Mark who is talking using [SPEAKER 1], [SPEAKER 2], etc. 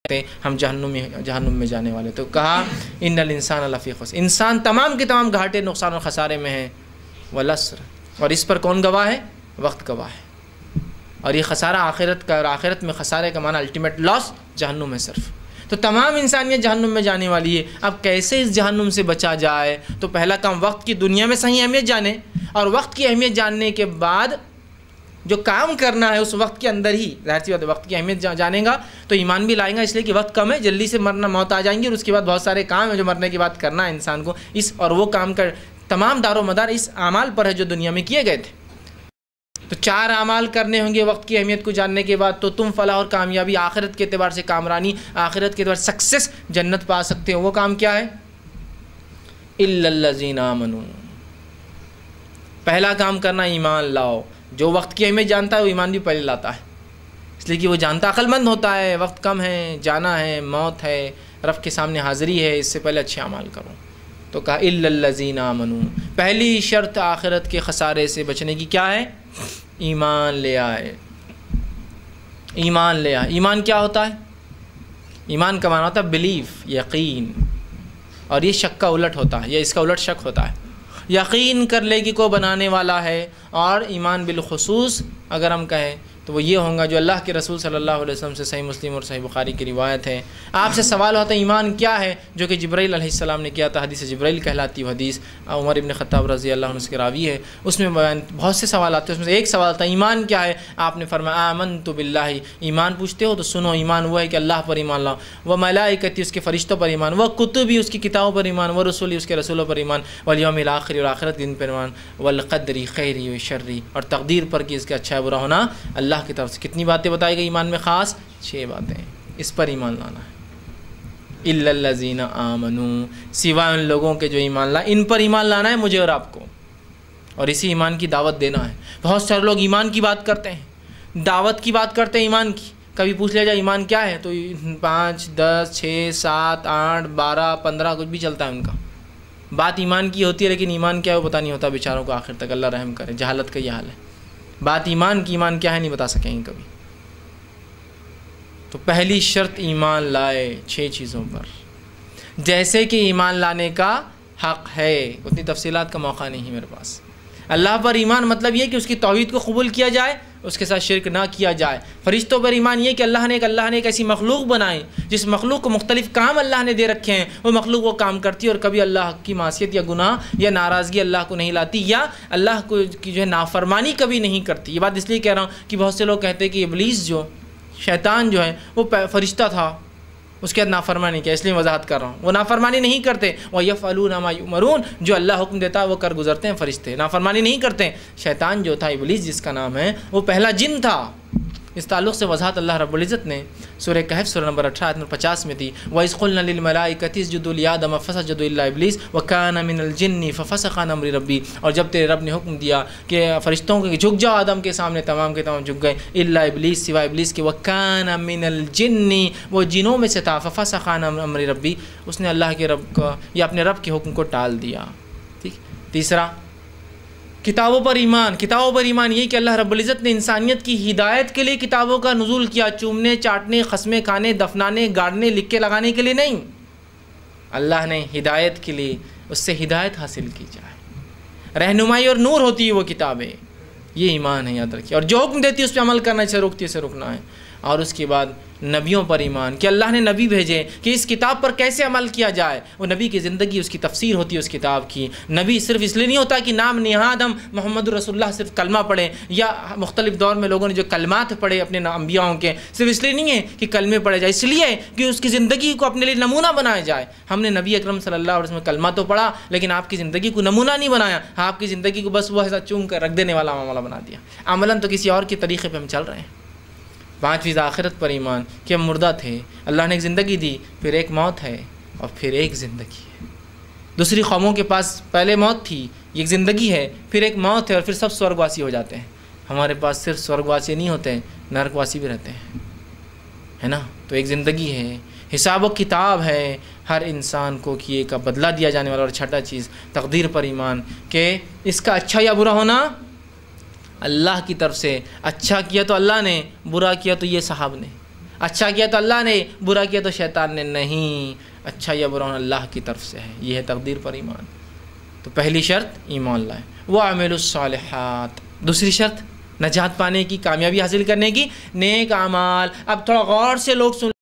[SPEAKER 1] ہم جہنم میں جانے والے. تو کہا ان الانسان لفی خسر، انسان تمام کے تمام گھاٹے، نقصان اور خسارے میں ہے. والعصر، اور اس پر کون گواہ ہے؟ وقت گواہ ہے. اور یہ خسارہ آخرت کا، اور آخرت میں خسارے کا معنی الٹیمیٹ لاس جہنم ہے صرف. تو تمام انسانیت جہنم میں جانے والی ہے. اب کیسے اس جہنم سے بچا جائے؟ تو پہلا کام وقت کی دنیا میں صحیح اہمیت جانے، اور وقت کی اہمیت جاننے کے بعد جو کام کرنا ہے اس وقت کے اندر ہی، ظاہر سی بات ہے وقت کی اہمیت جانے گا تو ایمان بھی لائے گا، اس لیے کہ وقت کم ہے، جلدی سے مرنا، موت آ جائیں گی، اور اس کے بعد بہت سارے کام ہیں جو مرنے کے بعد کرنا ہے انسان کو، اور وہ کام کا تمام دار و مدار اس اعمال پر ہے جو دنیا میں کیے گئے تھے. تو 4 اعمال کرنے ہوں گے وقت کی اہمیت کو جاننے کے بعد، تو تم فلاح اور کامیابی، آخرت کے اعتبار سے کامرانی، آخرت کے اعتبار سے سکسیس، جنت پا سکتے ہو. وہ کام کیا ہے؟ الا الذین آمنوا. پہلا کام کرنا ایمان لاؤ. جو وقت کی اہمیت جانتا ہے وہ ایمان بھی پہلے لاتا ہے، اس لیے کہ وہ جانتا، عقل مند ہوتا ہے، وقت کم ہے، جانا ہے، موت ہے، رب کے سامنے حاضری ہے، اس سے پہلے اچھے اعمال کرو. تو کہا الا الذین آمنوا. پہلی شرط آخرت کے خسارے سے بچنے کی کیا ہے؟ ایمان لے آئے. ایمان لے آئے. ایمان کیا ہوتا ہے؟ ایمان کا معنی ہوتا ہے بلیف، یقین، اور یہ شک کا الٹ ہوتا ہے، یا اس کا الٹ شک ہوتا ہے. یقین کر لے کہ کو بنانے والا ہے. اور ایمان بالخصوص اگر ہم کہیں تو وہ یہ ہوں گا جو اللہ کے رسول صلی اللہ علیہ وسلم سے صحیح مسلم اور صحیح بخاری کی روایت ہے. آپ سے سوال ہوتا ہے ایمان کیا ہے، جو کہ جبرائیل علیہ السلام نے کیا تھا. حدیث جبرائیل کہلاتی وہ حدیث، عمر ابن خطاب رضی اللہ عنہ کے راوی ہے. اس میں بہت سے سوال آتے ہیں، اس میں سے ایک سوال تھا ایمان کیا ہے. آپ نے فرمایا آمنت باللہ. ایمان پوچھتے ہو تو سنو، ایمان وہ ہے کہ اللہ پر ایمان لاؤ، وہ ملائکتی، اس کے فرشتوں پر ایمان، وہ کتبی، اس کی کتابوں پر ایمان، وہ رسولی، اس کے رسولوں پر ایمان، والیوم الآخر، اور آخرت کے دن پر ایمان، والقدر خیری و شری، اور تقدیر پر کہ اس کا اچھا ہے برا ہونا اللہ کی طرف سے. کتنی باتیں بتائی گئی ایمان میں؟ خاص 6 باتیں. اس پر ایمان لانا ہے. الا الذین آمنوا، سوائے ان لوگوں کے جو ایمان لائے، ان پر ایمان لانا ہے مجھے اور آپ کو، اور اسی ایمان کی دعوت دینا ہے. بہت سارے لوگ ایمان کی بات کرتے ہیں، دعوت کی بات کرتے ہیں ایمان کی. کبھی پوچھ لیا جائے ایمان کیا ہے تو 5 10 6 7 8 12 15 کچھ بھی چلتا ہے ان کا. بات ایمان کی ہوتی ہے لیکن ایمان کیا ہے وہ پتہ نہیں ہوتا بیچاروں کو آخر تک. اللہ رحم کرے، جہالت کا یہ حال ہے. بات ایمان کی، ایمان کیا ہے نہیں بتا سکیں گے کبھی. تو پہلی شرط ایمان لائے 6 چیزوں پر، جیسے کہ ایمان لانے کا حق ہے. اتنی تفصیلات کا موقع نہیں ہے میرے پاس. اللہ پر ایمان مطلب یہ کہ اس کی توحید کو قبول کیا جائے، اس کے ساتھ شرک نہ کیا جائے. فرشتوں پر ایمان یہ کہ اللہ نے ایک ایسی مخلوق بنائی جس مخلوق کو مختلف کام اللہ نے دے رکھے ہیں، وہ مخلوق وہ کام کرتی ہے اور کبھی اللہ کی معصیت یا گناہ یا ناراضگی اللہ کو نہیں لاتی، یا اللہ کو کی جو ہے نافرمانی کبھی نہیں کرتی. یہ بات اس لیے کہہ رہا ہوں کہ بہت سے لوگ کہتے ہیں کہ ابلیس جو شیطان جو ہے وہ فرشتہ تھا، اس کے بعد نافرمانی کیا، اس لیے وضاحت کر رہا ہوں. وہ نافرمانی نہیں کرتے. وَيَفْعَلُونَ مَا يُؤْمَرُونَ، جو اللہ حکم دیتا ہے وہ کر گزرتے ہیں فرشتے، نافرمانی نہیں کرتے. شیطان جو تھا، ابلیس جس کا نام ہے، وہ پہلا جن تھا. اس تعلق سے وضاحت اللہ رب العزت نے سورہ کہف سورہ نمبر 18 آیت نمبر 50 میں تھی. وَإِذْ قُلْنَا لِلْمَلَائِكَةِ اسْجُدُوا لِآدَمَ فَسَجَدُوا إِلَّا إِبْلِيسَ وَكَانَ مِنَ الْجِنِّ فَفَسَقَ عَنْ أَمْرِ رَبِّهِ. اور جب تیرے رب نے حکم دیا کہ فرشتوں کو جھک جاؤ آدم کے سامنے، تمام کے تمام جھک گئے، إِلَّا إِبْلِيسَ، سوائے ابلیس کے. وَكَانَ مِنَ الْجِنِّ، وہ جنوں میں سے تھا. فَفَسَقَ عَنْ أَمْرِ رَبِّهِ، اس نے اللہ کے رب کا یا اپنے رب کے حکم کو ٹال دیا. ٹھیک. تیسرا کتابوں پر ایمان. کتابوں پر ایمان یہ کہ اللہ رب العزت نے انسانیت کی ہدایت کے لیے کتابوں کا نزول کیا، چومنے، چاٹنے، قسمیں کھانے، دفنانے، گاڑنے، لکھ کے لگانے کے لیے نہیں. اللہ نے ہدایت کے لیے، اس سے ہدایت حاصل کی جائے، رہنمائی اور نور ہوتی ہے وہ کتابیں. یہ ایمان ہے، یاد رکھیے. اور جو حکم دیتی ہے اس پہ عمل کرنا، اسے روکتی ہے اسے رکنا ہے. اور اس کے بعد نبیوں پر ایمان کہ اللہ نے نبی بھیجے کہ اس کتاب پر کیسے عمل کیا جائے. وہ نبی کی زندگی، اس کی تفسیر ہوتی ہے اس کتاب کی. نبی صرف اس لیے نہیں ہوتا کہ نام نہاد ہم محمد رسول اللہ صرف کلمہ پڑھیں، یا مختلف دور میں لوگوں نے جو کلمات پڑھے اپنے انبیاؤں کے، صرف اس لیے نہیں ہے کہ کلمے پڑھے جائے، اس لیے کہ اس کی زندگی کو اپنے لیے نمونہ بنایا جائے. ہم نے نبی اکرم صلی اللہ علیہ وسلم کلمہ تو پڑھا لیکن آپ کی زندگی کو نمونہ نہیں بنایا. آپ کی زندگی کو بس وہ ایسا چوم کر رکھ دینے والا معاملہ بنا دیا. عملاً تو کسی اور کے طریقے پہ ہم چل رہے ہیں. 5 آخرت پر ایمان کہ ہم مردہ تھے، اللہ نے ایک زندگی دی، پھر ایک موت ہے اور پھر ایک زندگی ہے. دوسری قوموں کے پاس پہلے موت تھی، ایک زندگی ہے، پھر ایک موت ہے اور پھر سب سورگواسی ہو جاتے ہیں. ہمارے پاس صرف سورگواسی نہیں ہوتے، نرکواسی بھی رہتے ہیں، ہے نا. تو ایک زندگی ہے، حساب و کتاب ہے ہر انسان کو کہ ایک بدلہ دیا جانے والا. اور چھٹا چیز تقدیر پر ایمان کہ اس کا اچھا یا برا ہونا اللہ کی طرف سے. اچھا کیا تو اللہ نے، برا کیا تو یہ صاحب نے. اچھا کیا تو اللہ نے، برا کیا تو شیطان نے، نہیں، اچھا یا برا اللہ کی طرف سے ہے، یہ ہے تقدیر پر ایمان۔ تو پہلی شرط ایمان لائے، وَاعْمِلُوا الصَّالِحَاتِ، دوسری شرط نجات پانے کی، کامیابی حاصل کرنے کی، نیک اعمال۔ اب تھوڑا غور سے لوگ سن